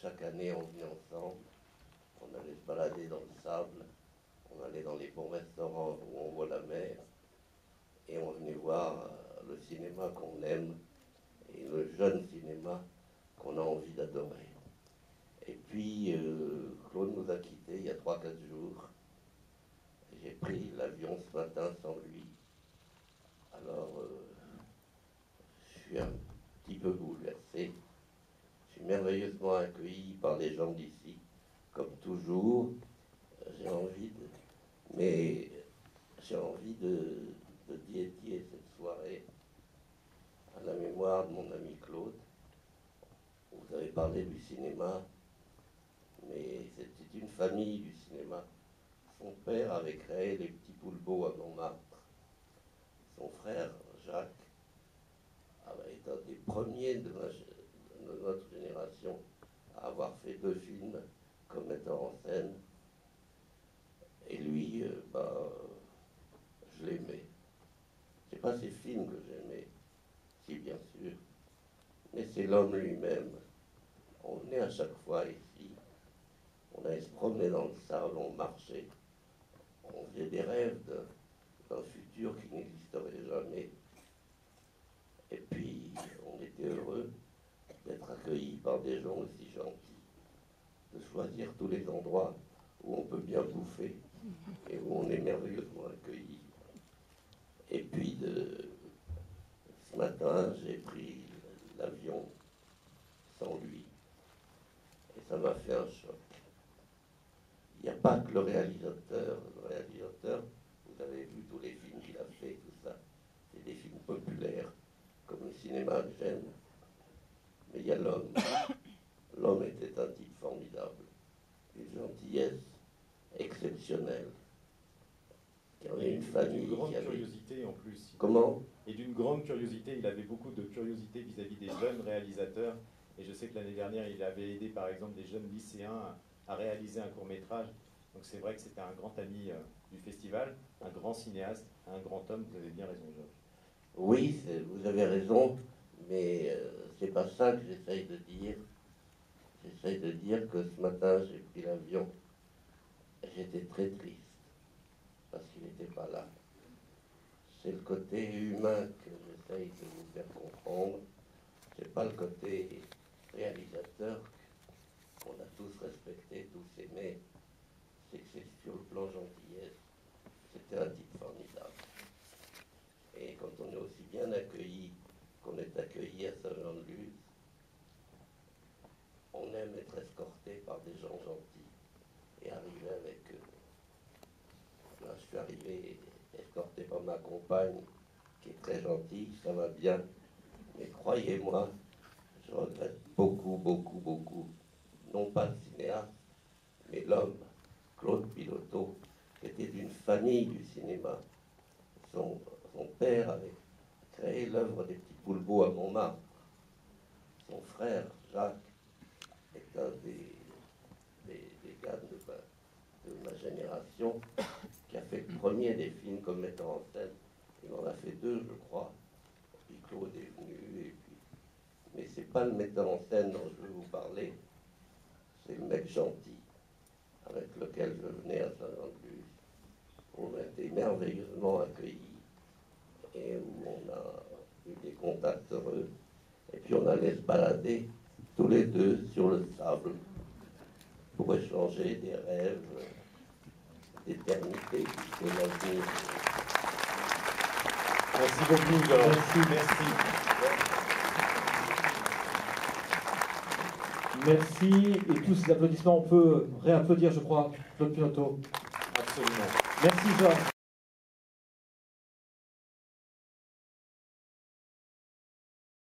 chaque année, on venait ensemble. On allait se balader dans le sable. On allait dans les bons restaurants où on voit la mer. Et on venait voir le cinéma qu'on aime et le jeune cinéma qu'on a envie d'adorer. Et puis, Claude nous a quittés il y a 3-4 jours. J'ai pris l'avion ce matin sans lui. Alors, je suis un petit peu bouleversé. Je suis merveilleusement accueilli par les gens d'ici, comme toujours. J'ai envie de dédier cette soirée à la mémoire de mon ami Claude. Vous avez parlé du cinéma, mais c'était une famille du cinéma. Son père avait créé les petits Poulpeaux à Montmartre. Son frère, Jacques, avait été un des premiers de notre génération à avoir fait 2 films comme metteur en scène. Et lui, je l'aimais. C'est pas ses films que j'aimais, si bien sûr, mais c'est l'homme lui-même. On venait à chaque fois ici, on allait se promener dans le sable, on marchait, on faisait des rêves d'un futur qui n'existerait jamais. Et puis, on était heureux d'être accueillis par des gens aussi gentils, de choisir tous les endroits où on peut bien bouffer et où on est merveilleusement accueilli. Et puis, ce matin, j'ai pris l'avion sans lui. Et ça m'a fait un choc. Il n'y a pas que le réalisateur. Le réalisateur, vous avez vu tous les films qu'il a fait, tout ça. C'est des films populaires, comme le cinéma que j'aime. Mais il y a l'homme. L'homme était un type formidable, d'une gentillesse exceptionnelle, qui avait une famille. D'une grande curiosité en plus. Comment? Et d'une grande curiosité, il avait beaucoup de curiosité vis-à-vis des jeunes réalisateurs. Et je sais que l'année dernière, il avait aidé par exemple des jeunes lycéens à réaliser un court-métrage. Donc c'est vrai que c'était un grand ami du festival, un grand cinéaste, un grand homme. Vous avez bien raison, Georges. Oui, vous avez raison, mais c'est pas ça que j'essaye de dire. J'essaye de dire que ce matin, j'ai pris l'avion. J'étais très triste, parce qu'il n'était pas là. C'est le côté humain que j'essaye de vous faire comprendre. C'est pas le côté réalisateur qu'on a tous respecté, tous aimé. C'est que c'est sur le plan gentillesse. C'était un type formidable. Et quand on est aussi bien accueilli qu'on est accueilli à Saint-Jean-de-Luz, on aime être escorté par des gens gentils et arriver avec eux. Là, je suis arrivé escorté par ma compagne, qui est très gentille, ça va bien. Mais croyez-moi, je regrette beaucoup, beaucoup, beaucoup, non pas le cinéaste, mais l'homme, Claude Piloteau, qui était d'une famille du cinéma. Son père avait créé l'œuvre des petits Poulpeaux à Montmartre. Son frère, Jacques, est un des gars de ma génération qui a fait le premier des films comme metteur en scène. Il en a fait 2, je crois. Puis Claude est venu. Mais c'est pas le metteur en scène dont je veux vous parler. C'est le mec gentil avec lequel je venais à Saint-Jean-de-Luz. On a été merveilleusement accueillis et où on a eu des contacts heureux. Et puis on allait se balader tous les deux sur le sable pour échanger des rêves d'éternité de l'avenir. Merci beaucoup, Georges. Merci. Merci. Et tous ces applaudissements, on peut réapplaudir, je crois, Claude Piloteau. Absolument. Merci, Georges.